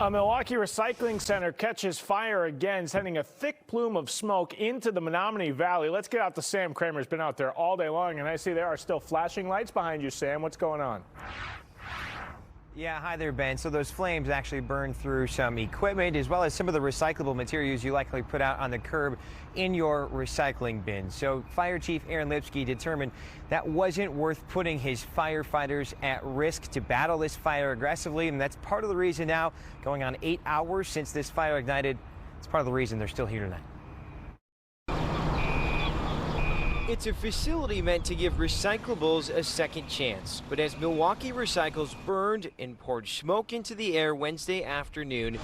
A Milwaukee recycling center catches fire again, sending a thick plume of smoke into the Menominee Valley. Let's get out to Sam Kramer. Has been out there all day long, and I see there are still flashing lights behind you, Sam. What's going on? Yeah, hi there, Ben. So those flames actually burned through some equipment as well as some of the recyclable materials you likely put out on the curb in your recycling bin. So Fire Chief Aaron Lipsky determined that wasn't worth putting his firefighters at risk to battle this fire aggressively, and that's part of the reason now, going on 8 hours since this fire ignited, it's part of the reason they're still here tonight. It's a facility meant to give recyclables a second chance. But as Milwaukee Recycles burned and poured smoke into the air Wednesday afternoon,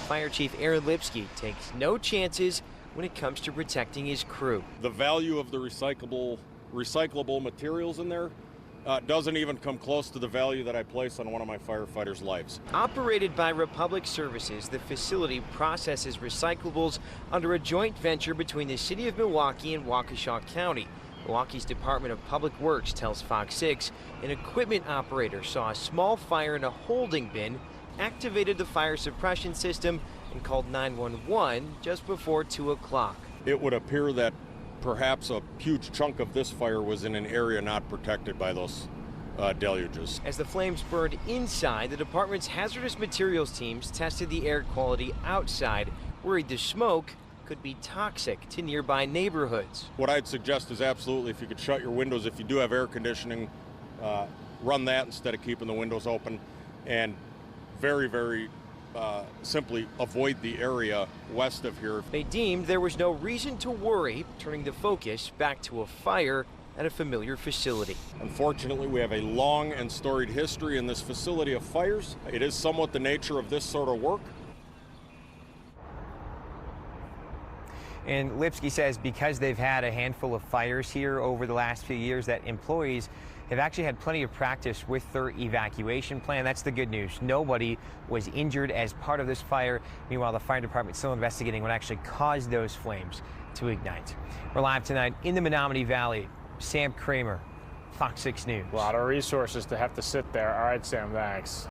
Fire Chief Aaron Lipsky takes no chances when it comes to protecting his crew. The value of the recyclable materials in there doesn't even come close to the value that I place on one of my firefighters' lives. Operated by Republic Services, the facility processes recyclables under a joint venture between the City of Milwaukee and Waukesha County. Milwaukee's Department of Public Works tells Fox 6 an equipment operator saw a small fire in a holding bin, activated the fire suppression system, and called 911 just before 2 o'clock. It would appear that perhaps a huge chunk of this fire was in an area not protected by those deluges. As the flames burned inside, the department's hazardous materials teams tested the air quality outside, worried the smoke could be toxic to nearby neighborhoods. What I'd suggest is absolutely, if you could shut your windows, if you do have air conditioning, run that instead of keeping the windows open, and very simply avoid the area west of here. They deemed there was no reason to worry, turning the focus back to a fire at a familiar facility. Unfortunately, we have a long and storied history in this facility of fires. It is somewhat the nature of this sort of work. And Lipsky says because they've had a handful of fires here over the last few years, that employees have actually had plenty of practice with their evacuation plan. That's the good news. Nobody was injured as part of this fire. Meanwhile, the fire department is still investigating what actually caused those flames to ignite. We're live tonight in the Menominee Valley. Sam Kramer, Fox 6 News. A lot of resources to have to sit there. All right, Sam, thanks.